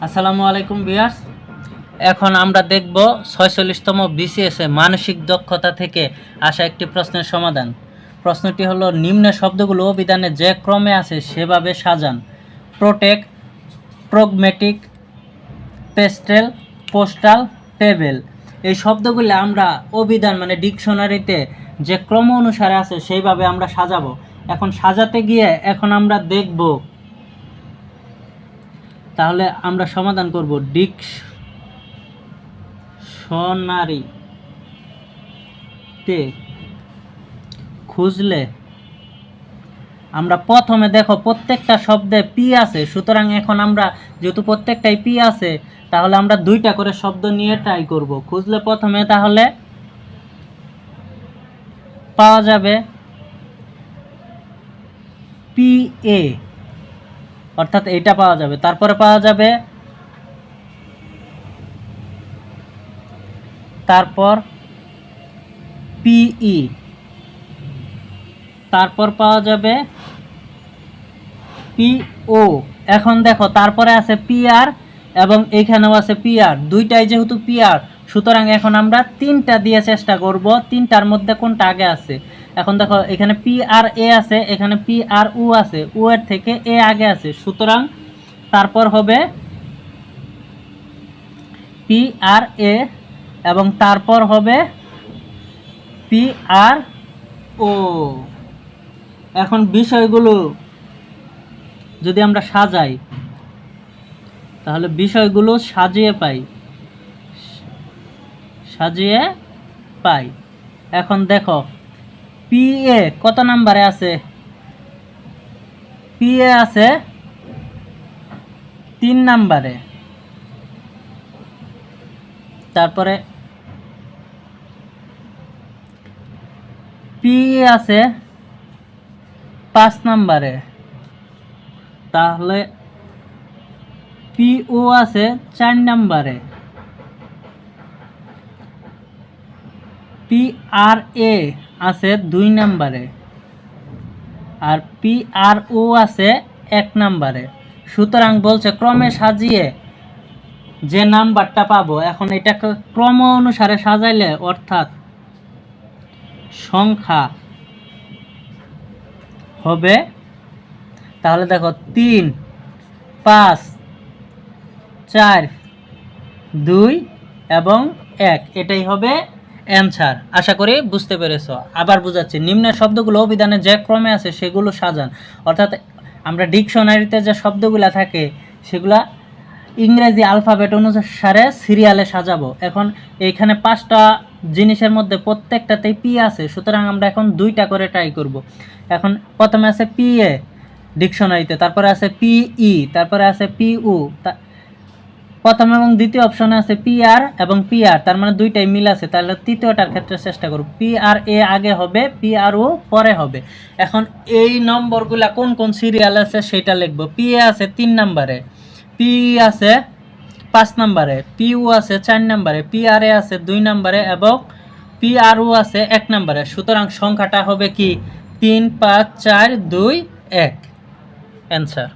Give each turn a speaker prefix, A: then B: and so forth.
A: আসসালামু আলাইকুম ভিউয়ার্স। এখন আমরা দেখব ৪৬তম বিসিএসে মানসিক দক্ষতা থেকে আসা একটি প্রশ্নের সমাধান। প্রশ্নটি হলো, নিম্নের শব্দগুলো অভিধানে যে ক্রমে আছে সেভাবে সাজান। Protect, pragmatic, pastel, postal, table. এই শব্দগুলো আমরা অভিধান মানে ডিকশনারিতে যে ক্রম অনুসারে আছে সেইভাবে আমরা সাজাবো। এখন সাজাতে গিয়ে এখন আমরা দেখব, তাহলে আমরা সমাধান করব। ডিকশনারিতে খুঁজলে আমরা প্রথমে দেখো প্রত্যেকটা শব্দে পি আছে, সুতরাং এখন আমরা যেহেতু প্রত্যেকটাই পি আছে তাহলে আমরা দুইটা করে শব্দ নিয়ে ট্রাই করব। খুঁজলে প্রথমে তাহলে পাওয়া যাবে পি এ, অর্থাৎ এইটা পাওয়া যাবে। তারপরে পাওয়া যাবে পিই, তারপর পাওয়া যাবে পিও। এখন দেখো তারপরে আছে পিআর এবং এইখানেও আছে পিআর, দুইটাই যেহেতু পিআর সুতরাং এখন আমরা তিনটা দিয়ে চেষ্টা করব তিনটার মধ্যে কোনটা আগে আছে। এখন দেখো এখানে পিআর এ আছে, এখানে পিআর উ আছে, উ এর থেকে এ আগে আছে, সুতরাং তারপর হবে পিআর এ এবং তারপর হবে পিআর ও। এখন বিষয়গুলো যদি আমরা সাজাই তাহলে বিষয়গুলো সাজিয়ে পাই। এখন দেখো পি এ কত নাম্বারে আছে? পি এ আছে 3 নাম্বারে, তারপরে পি আছে 5 নাম্বারে, তাহলে পিও আছে 4 নাম্বারে, পিআর এ আছে 2 নাম্বারে আর পিআর ও আছে 1 নাম্বারে। সুতরাং বলছে ক্রমে সাজিয়ে যে নাম্বারটা পাবো, এখন এটাকে ক্রম অনুসারে সাজাইলে অর্থাৎ সংখ্যা হবে, তাহলে দেখো 3, 5, 4, 2 এবং 1, এটাই হবে অ্যান্সার। আশা করি বুঝতে পেরেছো। আবার বুঝাচ্ছি, নিম্নের শব্দগুলো অভিধানে যে ক্রমে আছে সেগুলো সাজান। অর্থাৎ আমরা ডিকশনারিতে যে শব্দগুলো থাকে সেগুলা ইংরেজি আলফাবেট অনুসারে সিরিয়ালে সাজাবো। এখন এইখানে 5টা জিনিসের মধ্যে প্রত্যেকটাতেই পি আছে, সুতরাং আমরা এখন 2টা করে ট্রাই করব। এখন প্রথমে আছে পি এ ডিকশনারিতে, তারপরে আছে পিই, তারপরে আছে পিউ, প্রথম এবং দ্বিতীয় অপশনে আছে পিআর এবং পিআর, তার মানে 2টাই মিল আছে, তাহলে তৃতীয়টার ক্ষেত্রে চেষ্টা করব। পিআর এ আগে হবে, পিআর ও পরে হবে। এখন এই নম্বরগুলা কোন কোন সিরিয়াল আছে সেটা লিখব। পি এ আছে 3 নাম্বারে, পি আছে 5 নাম্বারে, পিউ আছে 4 নাম্বারে, পিআর এ আছে 2 নাম্বারে এবং পিআর ও আছে 1 নাম্বারে। সুতরাং সংখ্যাটা হবে কি 3, 5, 4, 2, 1 অ্যান্সার।